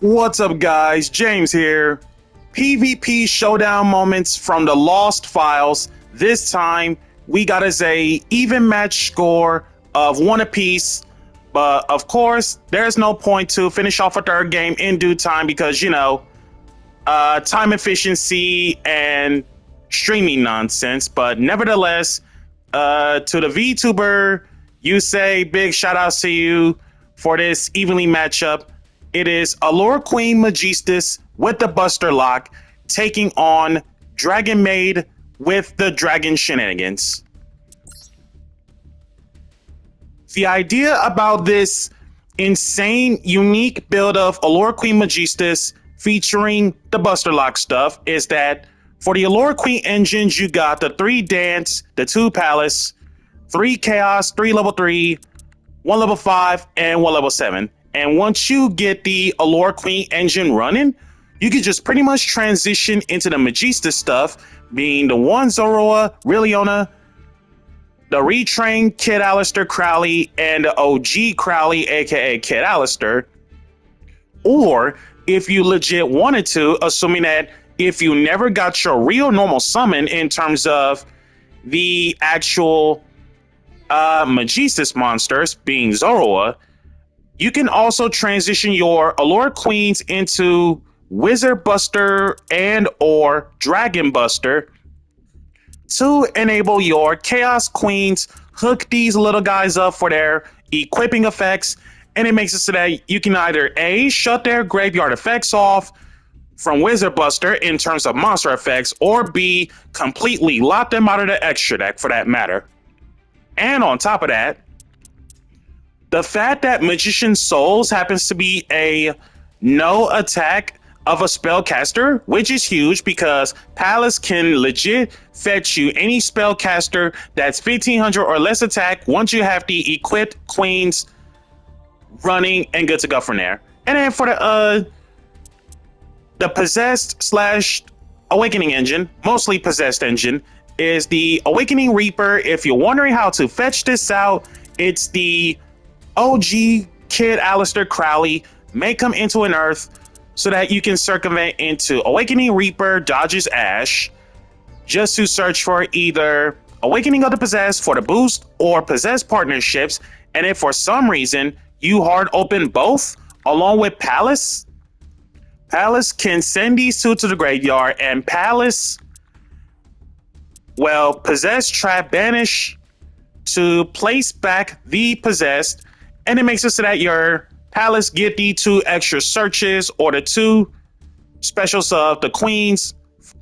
What's up, guys? James here. PvP showdown moments from the Lost Files. This time, we got us a even match score of 1 apiece. But of course, there's no point to finish off a third game in due time because, time efficiency and streaming nonsense. But nevertheless, to the VTuber, you say big shout outs to you for this evenly matchup. It is Allure Queen Magistus with the Buster Lock taking on Dragonmaid with the Dragon Shenanigans. The idea about this insane, unique build of Allure Queen Magistus featuring the Buster Lock stuff is that for the Allure Queen engines, you got the 3 Dance, the 2 Palace, 3 Chaos, 3 level 3, 1 level 5, and 1 level 7. And once you get the Allure Queen engine running, you can just pretty much transition into the Magistus stuff, being the 1 Zoroa, Rilliona, the retrained Kid Alistair Crowley, and the OG Crowley, aka Kid Alistair. Or if you legit wanted to, assuming that if you never got your real normal summon in terms of the actual Magistus monsters, being Zoroa, you can also transition your Allure Queens into Wizard Buster and or Dragon Buster to enable your Chaos Queens, hook these little guys up for their equipping effects, and it makes it so that you can either A, shut their graveyard effects off from Wizard Buster in terms of monster effects, or B, completely lock them out of the extra deck for that matter. And on top of that, the fact that Magician Souls happens to be a no attack of a spellcaster, which is huge because Palace can legit fetch you any spellcaster that's 1500 or less attack once you have the equipped queens running and good to go from there. And then for the possessed slash awakening engine, mostly possessed engine, is the Awakening Reaper. If you're wondering how to fetch this out, it's the OG Kid Alistair Crowley. Make him into an earth so that you can circumvent into Awakening Reaper dodges Ash just to search for either Awakening of the Possessed for the boost or Possessed partnerships. And if for some reason you hard open both along with Palace can send these two to the graveyard, and Palace, well, Possessed, Trap, Banish to place back the Possessed. And it makes it so that your Palace get the 2 extra searches or the 2 specials of the queens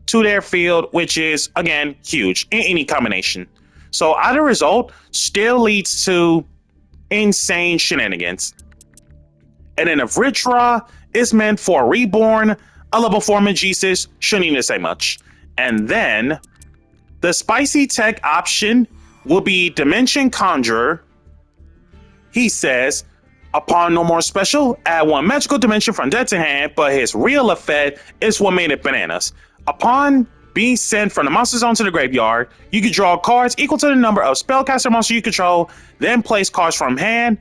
to their field, which is, again, huge in any combination. So either result still leads to insane shenanigans. And then if Ritra is meant for Reborn, a level 4 Magistus shouldn't even say much. And then the spicy tech option will be Dimension Conjurer. He says, upon no more special, add 1 magical dimension from deck to hand, but his real effect is what made it bananas. Upon being sent from the monster zone to the graveyard, you can draw cards equal to the number of spellcaster monsters you control, then place cards from hand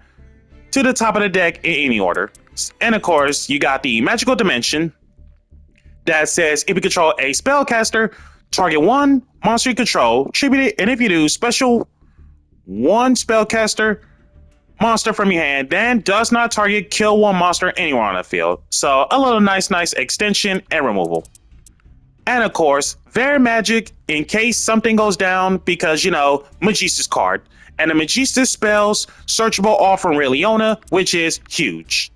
to the top of the deck in any order. And of course, you got the magical dimension that says if you control a spellcaster, target 1 monster you control, tribute it, and if you do, special 1 spellcaster monster from your hand, then does not target, kill 1 monster anywhere on the field. So a little nice extension and removal. And of course, Very Magic in case something goes down because, Magistus card. And the Magistus spells searchable off from Rilliona, which is huge.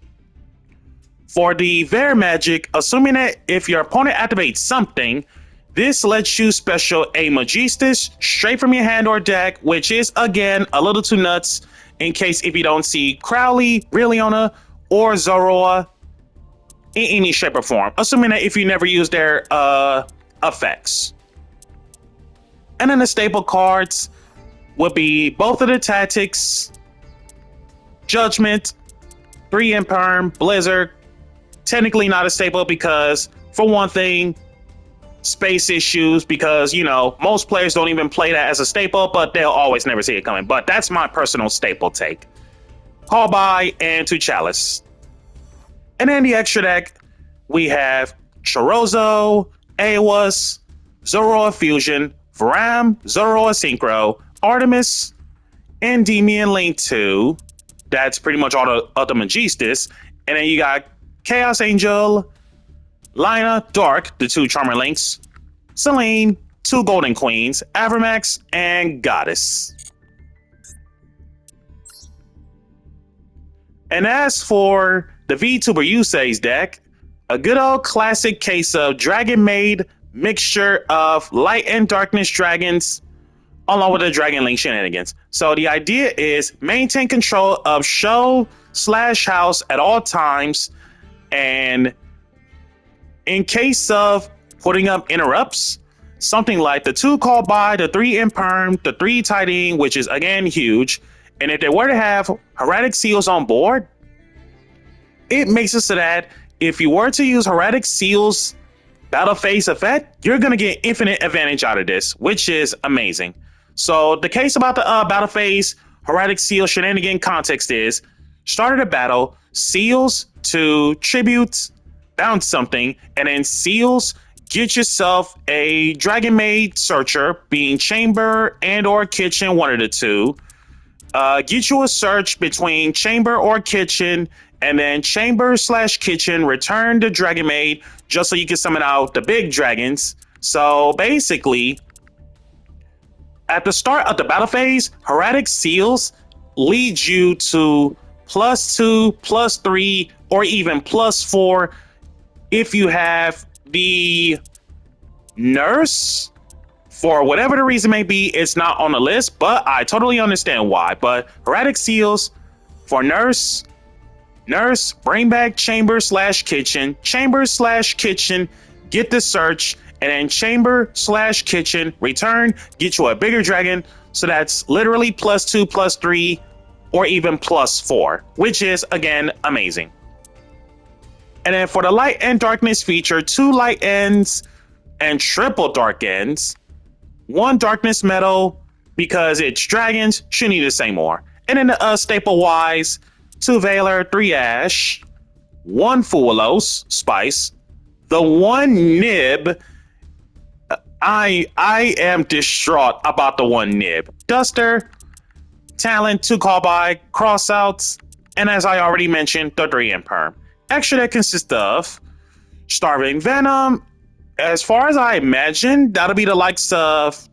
For the Very Magic, assuming that if your opponent activates something, this lets you special a Magistus straight from your hand or deck, which is, again, a little too nuts in case if you don't see Crowley, Rilliona, or Zoroa in any shape or form, assuming that if you never use their effects. And then the staple cards would be both of the tactics, Judgment, 3 Imperm, Blizzard. Technically not a staple because, for one thing, space issues because, most players don't even play that as a staple, but they'll always never see it coming. But that's my personal staple take. Call by and to Chalice. And then the extra deck, we have Chorozo, Awas, Zoroa Fusion, Varam, Zoroa Synchro, Artemis, Endymion Link 2. That's pretty much all the Magistus. And then you got Chaos Angel, Lina, Dark, the 2 Charmer Links, Selene, 2 Golden Queens, Avramax, and Goddess. And as for the VTuber Yusei's deck, a good old classic case of Dragonmaid mixture of light and darkness dragons along with the Dragon Link shenanigans. So the idea is maintain control of show/house at all times, and in case of putting up interrupts, something like the 2 called by, the 3 imperm, the 3 tiding, which is again huge. And if they were to have Hermetic Seals on board, it makes it so that if you were to use Hermetic Seals battle phase effect, you're going to get infinite advantage out of this, which is amazing. So the case about the battle phase Hermetic Seal shenanigan context is, start of the battle, seals to tribute, bounce something, and then seals, get yourself a Dragonmaid searcher, being chamber and or kitchen, one of the 2. Get you a search between chamber or kitchen, and then chamber/kitchen, return the Dragonmaid just so you can summon out the big dragons. So basically, at the start of the battle phase, Hermetic Seals leads you to +2, +3, or even +4 if you have the nurse. For whatever the reason may be, it's not on the list, but I totally understand why. But Hermetic Seals for nurse, bring back chamber/kitchen, chamber/kitchen, get the search, and then chamber/kitchen, return, get you a bigger dragon. So that's literally +2, +3, or even +4, which is again amazing. And then for the light and darkness feature, 2 light ends and triple dark ends. 1 darkness metal, because it's dragons, should need to say more. And then the staple wise, 2 Valor, 3 Ash, 1 Fuelos, Spice, the 1 Nib. I am distraught about the 1 Nib. Duster, Talent, 2 Call By, Crossouts, and as I already mentioned, the 3 Imperm. Extra that consists of Starving Venom. As far as I imagine, that'll be the likes of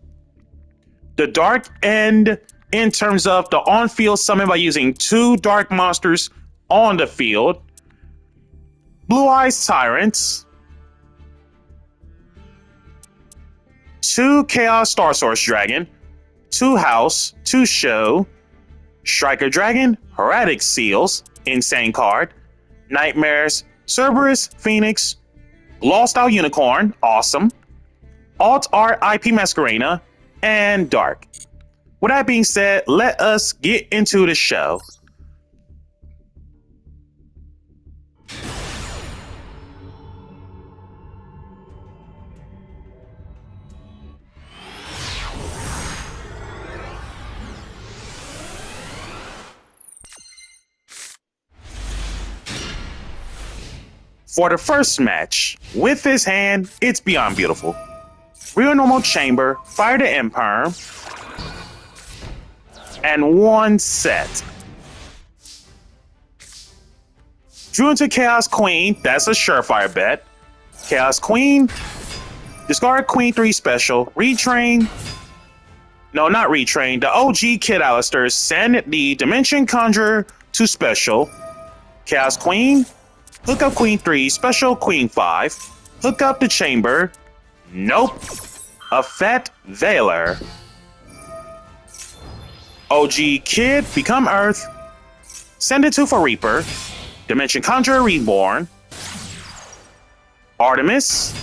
the Dark End in terms of the on-field summon by using 2 Dark Monsters on the field. Blue Eyes Tyrants. 2 Chaos Star Source Dragon. 2 House, 2 Show. Striker Dragon, Hermetic Seals, insane card. Nightmares, Cerberus, Phoenix, Lost Out Unicorn, awesome. Alt Art IP Masquerena, and Dark. With that being said, let us get into the show. For the first match, with this hand, it's beyond beautiful. Real normal chamber, fire the Imperm, and 1 set. Drew into Chaos Queen, that's a surefire bet. Chaos Queen, discard Queen 3 special, retrain. No, not retrain. The OG Kid Alistair, send the Dimension Conjurer to special. Chaos Queen, hook up Queen 3, special Queen 5, hook up the chamber. Nope. A Fat Valor. OG Kid, become Earth. Send it to for Reaper. Dimension Conjurer Reborn. Artemis.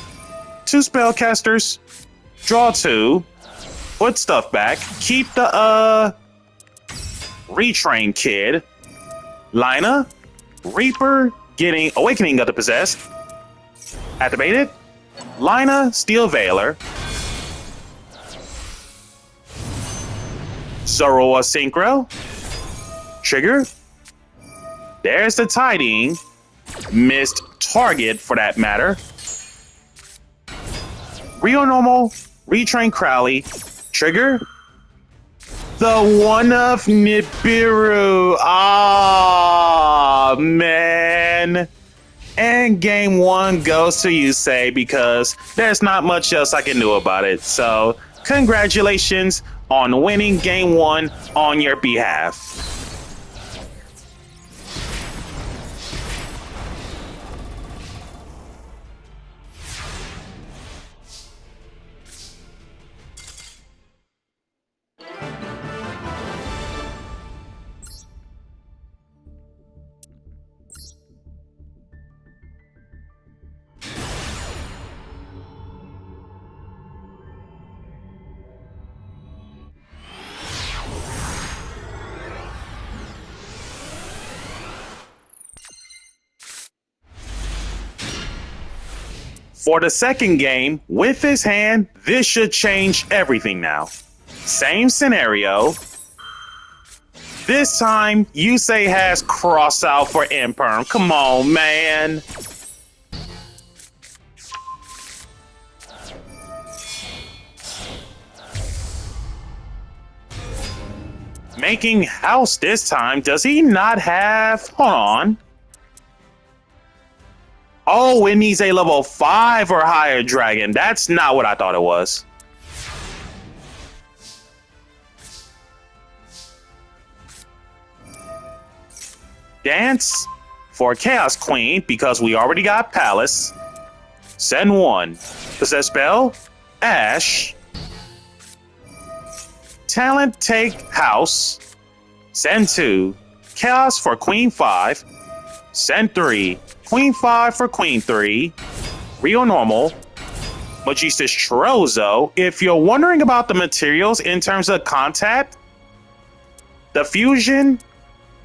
2 Spellcasters. Draw 2. Put stuff back. Keep the Retrain Kid. Lina. Reaper. Getting Awakening of the Possessed. Activated. Lina. Steel Valor. Zoroa Synchro. Trigger. There's the Tiding. missed target for that matter. Real normal, retrain Crowley, trigger the one of Nibiru. Ah, man. And game one goes to you, Say, because there's not much else I can do about it. So, congratulations on winning game one on your behalf. For the second game, with his hand, this should change everything now. Same scenario. This time, Yusei has cross out for Imperm. Come on, man. Making house this time. Does he not have... Hold on. Oh, it needs a level 5 or higher dragon. That's not what I thought it was. Dance for Chaos Queen, because we already got Palace. Send 1. Possess Spell, Ash. Talent, take House. Send 2. Chaos for Queen 5. Send 3. Queen 5 for Queen 3. Real normal. Magistus Trozo. If you're wondering about the materials in terms of contact, the fusion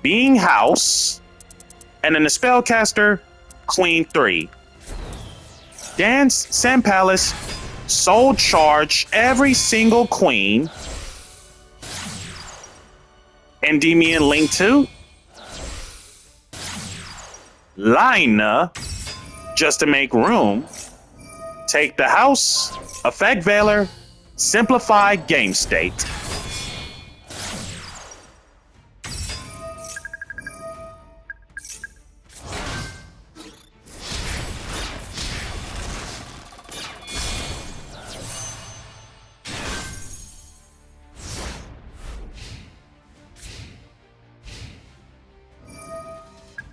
being House, and then the Spellcaster, Queen 3. Dance, Sand Palace, Soul Charge every single Queen. Endymion Link 2. Lina, just to make room. Take the house, affect Valor, simplify game state.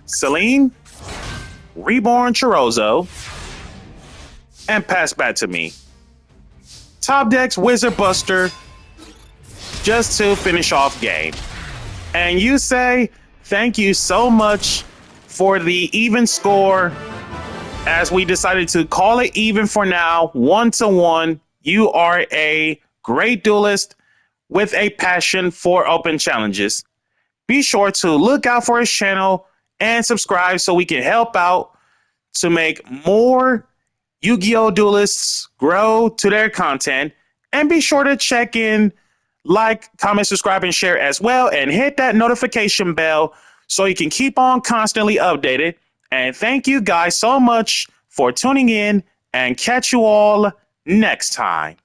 Celine, Reborn Chorozo, and pass back to me. Top decks Wizard Buster, just to finish off game. And you say thank you so much for the even score, as we decided to call it even for now, 1-1. You are a great duelist with a passion for open challenges. Be sure to look out for his channel and subscribe so we can help out to make more Yu-Gi-Oh! Duelists grow to their content. And be sure to check in, like, comment, subscribe, and share as well. And hit that notification bell so you can keep on constantly updated. And thank you guys so much for tuning in, and catch you all next time.